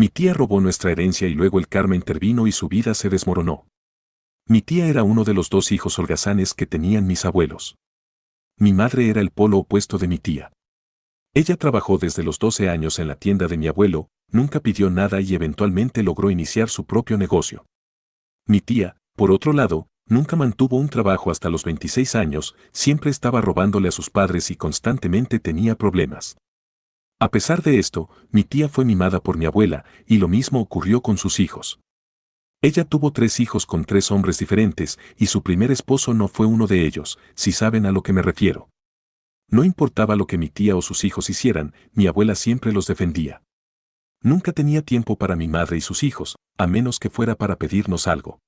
Mi tía robó nuestra herencia y luego el karma intervino y su vida se desmoronó. Mi tía era uno de los dos hijos holgazanes que tenían mis abuelos. Mi madre era el polo opuesto de mi tía. Ella trabajó desde los 12 años en la tienda de mi abuelo, nunca pidió nada y eventualmente logró iniciar su propio negocio. Mi tía, por otro lado, nunca mantuvo un trabajo hasta los 26 años, siempre estaba robándole a sus padres y constantemente tenía problemas. A pesar de esto, mi tía fue mimada por mi abuela, y lo mismo ocurrió con sus hijos. Ella tuvo 3 hijos con 3 hombres diferentes, y su primer esposo no fue uno de ellos, si saben a lo que me refiero. No importaba lo que mi tía o sus hijos hicieran, mi abuela siempre los defendía. Nunca tenía tiempo para mi madre y sus hijos, a menos que fuera para pedirnos algo.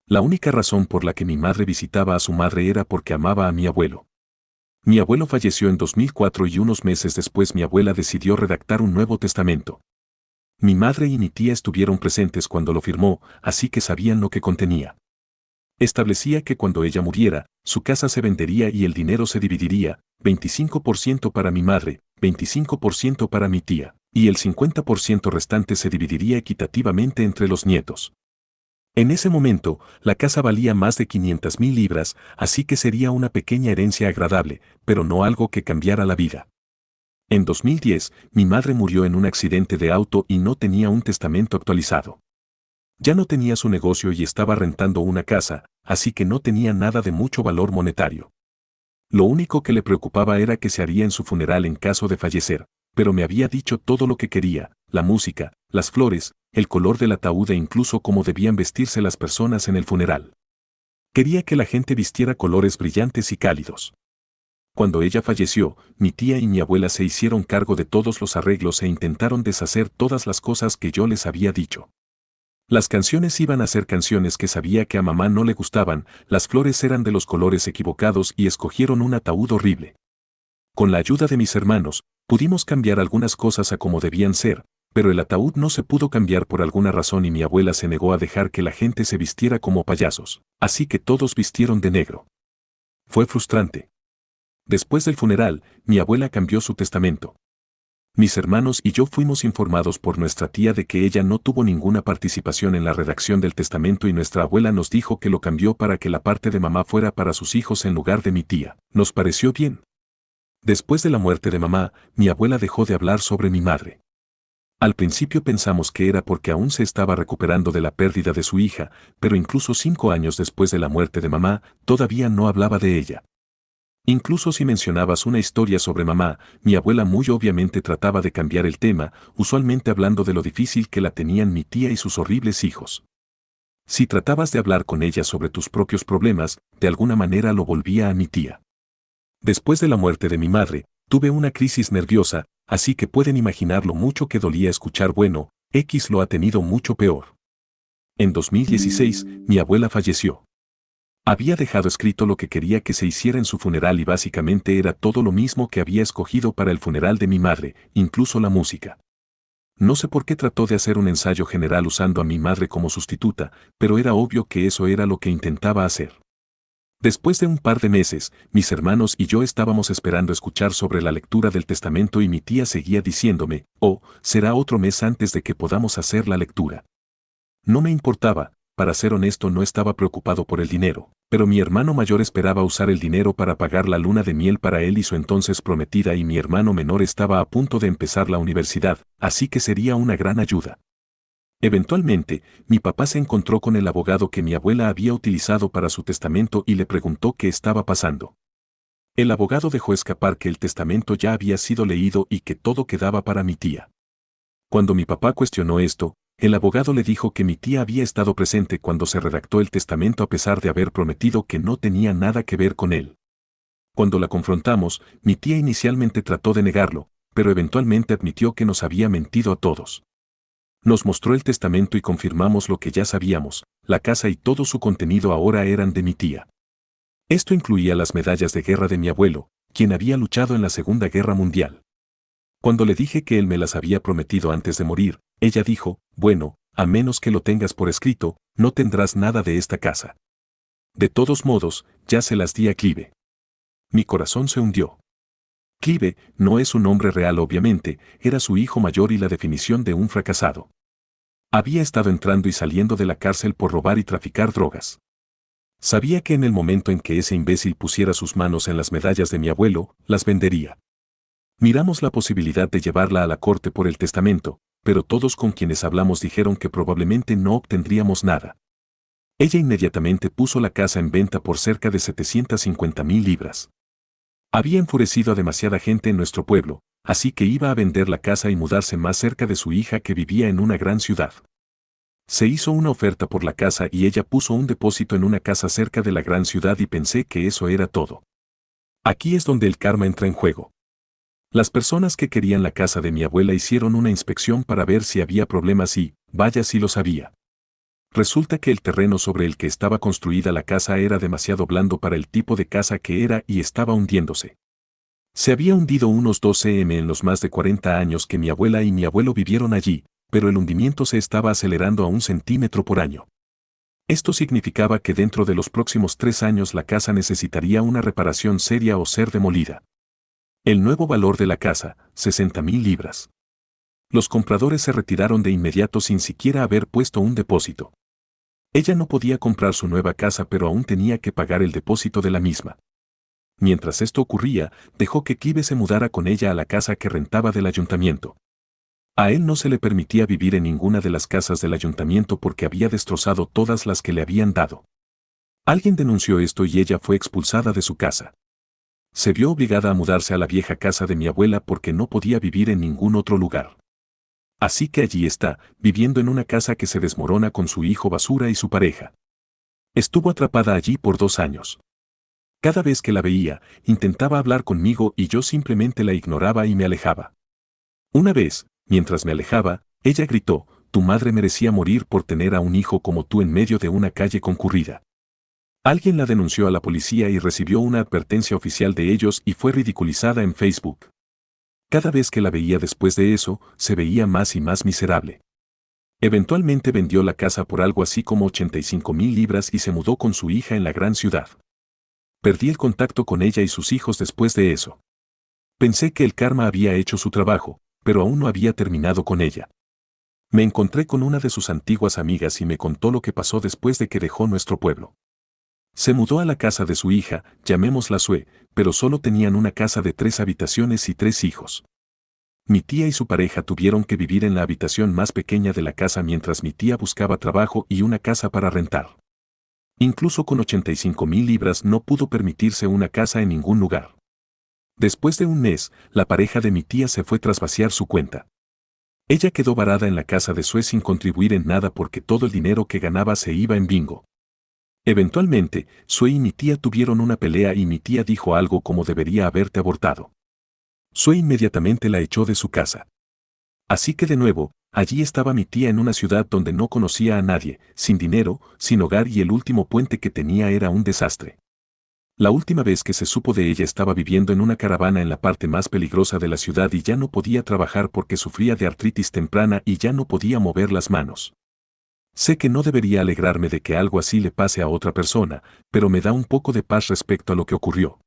La única razón por la que mi madre visitaba a su madre era porque amaba a mi abuelo. Mi abuelo falleció en 2004 y unos meses después mi abuela decidió redactar un nuevo testamento. Mi madre y mi tía estuvieron presentes cuando lo firmó, así que sabían lo que contenía. Establecía que cuando ella muriera, su casa se vendería y el dinero se dividiría, 25% para mi madre, 25% para mi tía, y el 50% restante se dividiría equitativamente entre los nietos. En ese momento, la casa valía más de 500,000 libras, así que sería una pequeña herencia agradable, pero no algo que cambiara la vida. En 2010, mi madre murió en un accidente de auto y no tenía un testamento actualizado. Ya no tenía su negocio y estaba rentando una casa, así que no tenía nada de mucho valor monetario. Lo único que le preocupaba era qué se haría en su funeral en caso de fallecer, pero me había dicho todo lo que quería, la música, las flores, el color del ataúd e incluso cómo debían vestirse las personas en el funeral. Quería que la gente vistiera colores brillantes y cálidos. Cuando ella falleció, mi tía y mi abuela se hicieron cargo de todos los arreglos e intentaron deshacer todas las cosas que yo les había dicho. Las canciones iban a ser canciones que sabía que a mamá no le gustaban, las flores eran de los colores equivocados y escogieron un ataúd horrible. Con la ayuda de mis hermanos, pudimos cambiar algunas cosas a como debían ser, pero el ataúd no se pudo cambiar por alguna razón y mi abuela se negó a dejar que la gente se vistiera como payasos, así que todos vistieron de negro. Fue frustrante. Después del funeral, mi abuela cambió su testamento. Mis hermanos y yo fuimos informados por nuestra tía de que ella no tuvo ninguna participación en la redacción del testamento y nuestra abuela nos dijo que lo cambió para que la parte de mamá fuera para sus hijos en lugar de mi tía. Nos pareció bien. Después de la muerte de mamá, mi abuela dejó de hablar sobre mi madre. Al principio pensamos que era porque aún se estaba recuperando de la pérdida de su hija, pero incluso 5 años después de la muerte de mamá, todavía no hablaba de ella. Incluso si mencionabas una historia sobre mamá, mi abuela muy obviamente trataba de cambiar el tema, usualmente hablando de lo difícil que la tenían mi tía y sus horribles hijos. Si tratabas de hablar con ella sobre tus propios problemas, de alguna manera lo volvía a mi tía. Después de la muerte de mi madre, tuve una crisis nerviosa, así que pueden imaginar lo mucho que dolía escuchar bueno, X lo ha tenido mucho peor. En 2016, mi abuela falleció. Había dejado escrito lo que quería que se hiciera en su funeral y básicamente era todo lo mismo que había escogido para el funeral de mi madre, incluso la música. No sé por qué trató de hacer un ensayo general usando a mi madre como sustituta, pero era obvio que eso era lo que intentaba hacer. Después de un par de meses, mis hermanos y yo estábamos esperando escuchar sobre la lectura del testamento y mi tía seguía diciéndome, oh, será otro mes antes de que podamos hacer la lectura. No me importaba, para ser honesto no estaba preocupado por el dinero, pero mi hermano mayor esperaba usar el dinero para pagar la luna de miel para él y su entonces prometida y mi hermano menor estaba a punto de empezar la universidad, así que sería una gran ayuda. Eventualmente, mi papá se encontró con el abogado que mi abuela había utilizado para su testamento y le preguntó qué estaba pasando. El abogado dejó escapar que el testamento ya había sido leído y que todo quedaba para mi tía. Cuando mi papá cuestionó esto, el abogado le dijo que mi tía había estado presente cuando se redactó el testamento a pesar de haber prometido que no tenía nada que ver con él. Cuando la confrontamos, mi tía inicialmente trató de negarlo, pero eventualmente admitió que nos había mentido a todos. Nos mostró el testamento y confirmamos lo que ya sabíamos, la casa y todo su contenido ahora eran de mi tía. Esto incluía las medallas de guerra de mi abuelo, quien había luchado en la Segunda Guerra Mundial. Cuando le dije que él me las había prometido antes de morir, ella dijo, bueno, a menos que lo tengas por escrito, no tendrás nada de esta casa. De todos modos, ya se las di a Clive. Mi corazón se hundió. Clive no es un hombre real obviamente, era su hijo mayor y la definición de un fracasado. Había estado entrando y saliendo de la cárcel por robar y traficar drogas. Sabía que en el momento en que ese imbécil pusiera sus manos en las medallas de mi abuelo, las vendería. Miramos la posibilidad de llevarla a la corte por el testamento, pero todos con quienes hablamos dijeron que probablemente no obtendríamos nada. Ella inmediatamente puso la casa en venta por cerca de 750,000 libras. Había enfurecido a demasiada gente en nuestro pueblo, así que iba a vender la casa y mudarse más cerca de su hija que vivía en una gran ciudad. Se hizo una oferta por la casa y ella puso un depósito en una casa cerca de la gran ciudad y pensé que eso era todo. Aquí es donde el karma entra en juego. Las personas que querían la casa de mi abuela hicieron una inspección para ver si había problemas y, vaya si lo sabía. Resulta que el terreno sobre el que estaba construida la casa era demasiado blando para el tipo de casa que era y estaba hundiéndose. Se había hundido unos 2 cm en los más de 40 años que mi abuela y mi abuelo vivieron allí, pero el hundimiento se estaba acelerando a 1 centímetro por año. Esto significaba que dentro de los próximos 3 años la casa necesitaría una reparación seria o ser demolida. El nuevo valor de la casa, 60,000 libras. Los compradores se retiraron de inmediato sin siquiera haber puesto un depósito. Ella no podía comprar su nueva casa pero aún tenía que pagar el depósito de la misma. Mientras esto ocurría, dejó que Clive se mudara con ella a la casa que rentaba del ayuntamiento. A él no se le permitía vivir en ninguna de las casas del ayuntamiento porque había destrozado todas las que le habían dado. Alguien denunció esto y ella fue expulsada de su casa. Se vio obligada a mudarse a la vieja casa de mi abuela porque no podía vivir en ningún otro lugar. Así que allí está, viviendo en una casa que se desmorona con su hijo basura y su pareja. Estuvo atrapada allí por 2 años. Cada vez que la veía, intentaba hablar conmigo y yo simplemente la ignoraba y me alejaba. Una vez, mientras me alejaba, ella gritó, «Tu madre merecía morir por tener a un hijo como tú en medio de una calle concurrida». Alguien la denunció a la policía y recibió una advertencia oficial de ellos y fue ridiculizada en Facebook. Cada vez que la veía después de eso, se veía más y más miserable. Eventualmente vendió la casa por algo así como 85,000 libras y se mudó con su hija en la gran ciudad. Perdí el contacto con ella y sus hijos después de eso. Pensé que el karma había hecho su trabajo, pero aún no había terminado con ella. Me encontré con una de sus antiguas amigas y me contó lo que pasó después de que dejó nuestro pueblo. Se mudó a la casa de su hija, llamémosla Sue, pero solo tenían una casa de 3 habitaciones y 3 hijos. Mi tía y su pareja tuvieron que vivir en la habitación más pequeña de la casa mientras mi tía buscaba trabajo y una casa para rentar. Incluso con 85,000 libras no pudo permitirse una casa en ningún lugar. Después de un mes, la pareja de mi tía se fue tras vaciar su cuenta. Ella quedó varada en la casa de Sue sin contribuir en nada porque todo el dinero que ganaba se iba en bingo. Eventualmente, Sue y mi tía tuvieron una pelea y mi tía dijo algo como debería haberte abortado. Sue inmediatamente la echó de su casa. Así que de nuevo, allí estaba mi tía en una ciudad donde no conocía a nadie, sin dinero, sin hogar y el último puente que tenía era un desastre. La última vez que se supo de ella estaba viviendo en una caravana en la parte más peligrosa de la ciudad y ya no podía trabajar porque sufría de artritis temprana y ya no podía mover las manos. Sé que no debería alegrarme de que algo así le pase a otra persona, pero me da un poco de paz respecto a lo que ocurrió.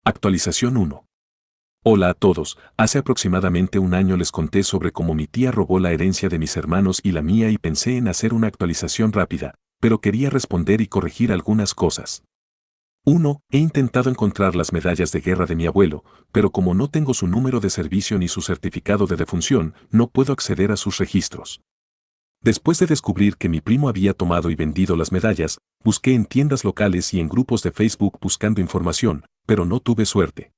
Actualización 1. Hola a todos, hace aproximadamente un año les conté sobre cómo mi tía robó la herencia de mis hermanos y la mía y pensé en hacer una actualización rápida, pero quería responder y corregir algunas cosas. 1. He intentado encontrar las medallas de guerra de mi abuelo, pero como no tengo su número de servicio ni su certificado de defunción, no puedo acceder a sus registros. Después de descubrir que mi primo había tomado y vendido las medallas, busqué en tiendas locales y en grupos de Facebook buscando información, pero no tuve suerte.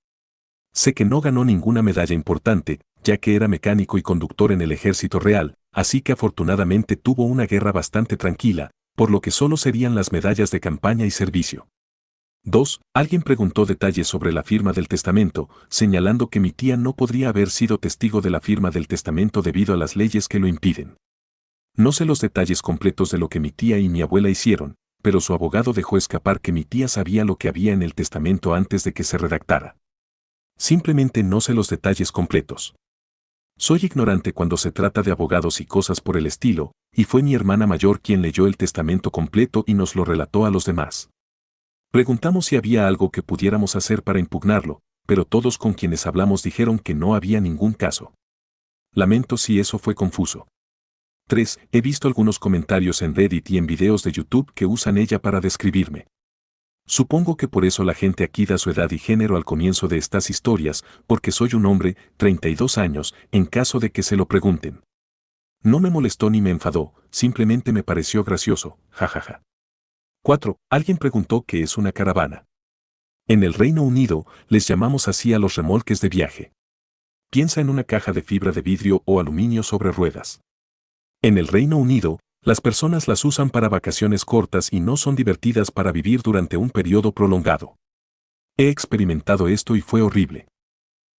Sé que no ganó ninguna medalla importante, ya que era mecánico y conductor en el ejército real, así que afortunadamente tuvo una guerra bastante tranquila, por lo que solo serían las medallas de campaña y servicio. 2. Alguien preguntó detalles sobre la firma del testamento, señalando que mi tía no podría haber sido testigo de la firma del testamento debido a las leyes que lo impiden. No sé los detalles completos de lo que mi tía y mi abuela hicieron, pero su abogado dejó escapar que mi tía sabía lo que había en el testamento antes de que se redactara. Simplemente no sé los detalles completos. Soy ignorante cuando se trata de abogados y cosas por el estilo, y fue mi hermana mayor quien leyó el testamento completo y nos lo relató a los demás. Preguntamos si había algo que pudiéramos hacer para impugnarlo, pero todos con quienes hablamos dijeron que no había ningún caso. Lamento si eso fue confuso. 3. He visto algunos comentarios en Reddit y en videos de YouTube que usan ella para describirme. Supongo que por eso la gente aquí da su edad y género al comienzo de estas historias, porque soy un hombre, 32 años, en caso de que se lo pregunten. No me molestó ni me enfadó, simplemente me pareció gracioso, jajaja. 4. Alguien preguntó qué es una caravana. En el Reino Unido, les llamamos así a los remolques de viaje. Piensa en una caja de fibra de vidrio o aluminio sobre ruedas. En el Reino Unido, las personas las usan para vacaciones cortas y no son divertidas para vivir durante un periodo prolongado. He experimentado esto y fue horrible.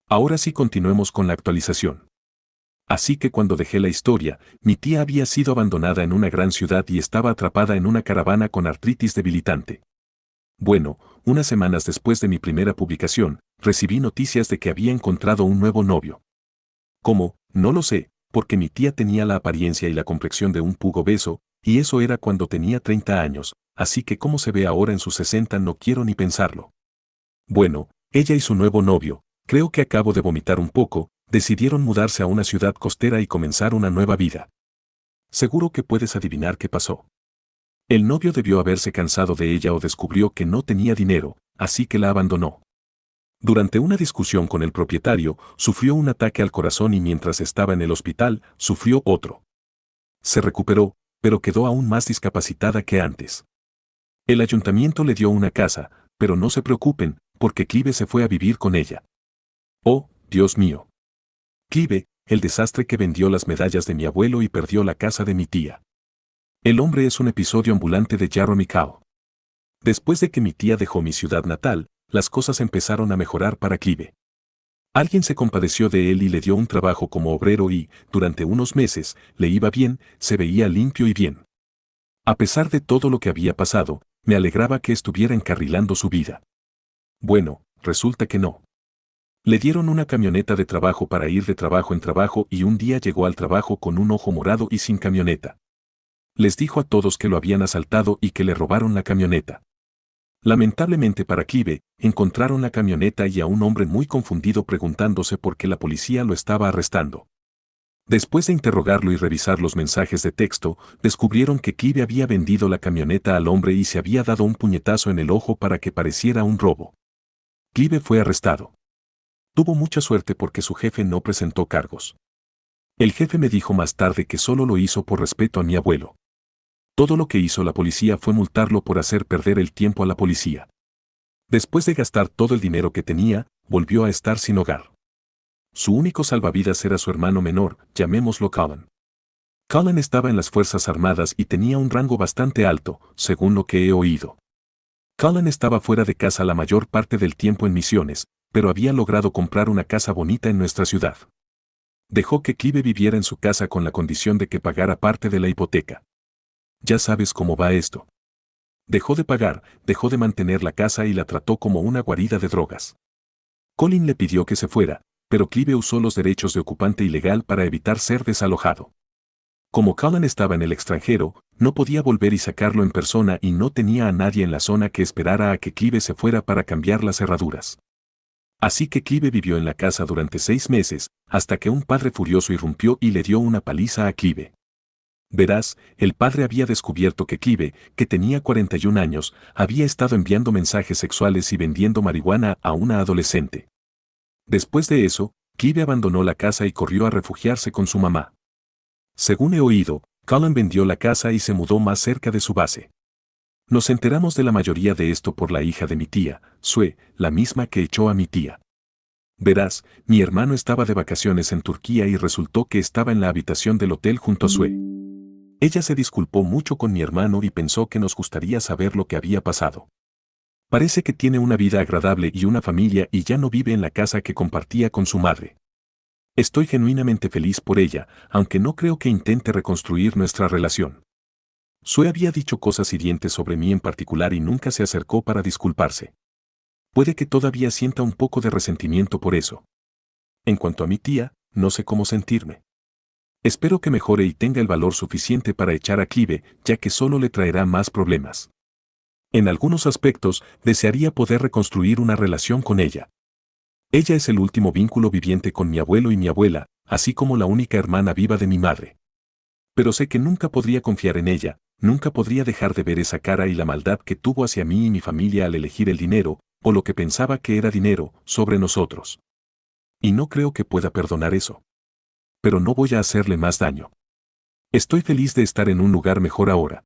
Ahora sí continuemos con la actualización. Así que cuando dejé la historia, mi tía había sido abandonada en una gran ciudad y estaba atrapada en una caravana con artritis debilitante. Bueno, unas semanas después de mi primera publicación, recibí noticias de que había encontrado un nuevo novio. ¿Cómo? No lo sé, porque mi tía tenía la apariencia y la complexión de un pug obeso, y eso era cuando tenía 30 años, así que cómo se ve ahora en sus 60 no quiero ni pensarlo. Bueno, ella y su nuevo novio, creo que acabo de vomitar un poco, decidieron mudarse a una ciudad costera y comenzar una nueva vida. Seguro que puedes adivinar qué pasó. El novio debió haberse cansado de ella o descubrió que no tenía dinero, así que la abandonó. Durante una discusión con el propietario, sufrió un ataque al corazón y mientras estaba en el hospital, sufrió otro. Se recuperó, pero quedó aún más discapacitada que antes. El ayuntamiento le dio una casa, pero no se preocupen, porque Clive se fue a vivir con ella. Oh, Dios mío. Clive, el desastre que vendió las medallas de mi abuelo y perdió la casa de mi tía. El hombre es un episodio ambulante de Jeremy Kyle. Después de que mi tía dejó mi ciudad natal, las cosas empezaron a mejorar para Clive. Alguien se compadeció de él y le dio un trabajo como obrero y, durante unos meses, le iba bien, se veía limpio y bien. A pesar de todo lo que había pasado, me alegraba que estuviera encarrilando su vida. Bueno, resulta que no. Le dieron una camioneta de trabajo para ir de trabajo en trabajo y un día llegó al trabajo con un ojo morado y sin camioneta. Les dijo a todos que lo habían asaltado y que le robaron la camioneta. Lamentablemente para Clive, encontraron la camioneta y a un hombre muy confundido preguntándose por qué la policía lo estaba arrestando. Después de interrogarlo y revisar los mensajes de texto, descubrieron que Clive había vendido la camioneta al hombre y se había dado un puñetazo en el ojo para que pareciera un robo. Clive fue arrestado. Tuvo mucha suerte porque su jefe no presentó cargos. El jefe me dijo más tarde que solo lo hizo por respeto a mi abuelo. Todo lo que hizo la policía fue multarlo por hacer perder el tiempo a la policía. Después de gastar todo el dinero que tenía, volvió a estar sin hogar. Su único salvavidas era su hermano menor, llamémoslo Cullen. Cullen estaba en las Fuerzas Armadas y tenía un rango bastante alto, según lo que he oído. Cullen estaba fuera de casa la mayor parte del tiempo en misiones, pero había logrado comprar una casa bonita en nuestra ciudad. Dejó que Clive viviera en su casa con la condición de que pagara parte de la hipoteca. Ya sabes cómo va esto. Dejó de pagar, dejó de mantener la casa y la trató como una guarida de drogas. Colin le pidió que se fuera, pero Clive usó los derechos de ocupante ilegal para evitar ser desalojado. Como Cullen estaba en el extranjero, no podía volver y sacarlo en persona y no tenía a nadie en la zona que esperara a que Clive se fuera para cambiar las cerraduras. Así que Clive vivió en la casa durante 6 meses, hasta que un padre furioso irrumpió y le dio una paliza a Clive. Verás, el padre había descubierto que Clive, que tenía 41 años, había estado enviando mensajes sexuales y vendiendo marihuana a una adolescente. Después de eso, Clive abandonó la casa y corrió a refugiarse con su mamá. Según he oído, Cullen vendió la casa y se mudó más cerca de su base. Nos enteramos de la mayoría de esto por la hija de mi tía, Sue, la misma que echó a mi tía. Verás, mi hermano estaba de vacaciones en Turquía y resultó que estaba en la habitación del hotel junto a Sue. Ella se disculpó mucho con mi hermano y pensó que nos gustaría saber lo que había pasado. Parece que tiene una vida agradable y una familia y ya no vive en la casa que compartía con su madre. Estoy genuinamente feliz por ella, aunque no creo que intente reconstruir nuestra relación. Sue había dicho cosas hirientes sobre mí en particular y nunca se acercó para disculparse. Puede que todavía sienta un poco de resentimiento por eso. En cuanto a mi tía, no sé cómo sentirme. Espero que mejore y tenga el valor suficiente para echar a Clive, ya que solo le traerá más problemas. En algunos aspectos, desearía poder reconstruir una relación con ella. Ella es el último vínculo viviente con mi abuelo y mi abuela, así como la única hermana viva de mi madre. Pero sé que nunca podría confiar en ella, nunca podría dejar de ver esa cara y la maldad que tuvo hacia mí y mi familia al elegir el dinero, o lo que pensaba que era dinero, sobre nosotros. Y no creo que pueda perdonar eso. Pero no voy a hacerle más daño. Estoy feliz de estar en un lugar mejor ahora.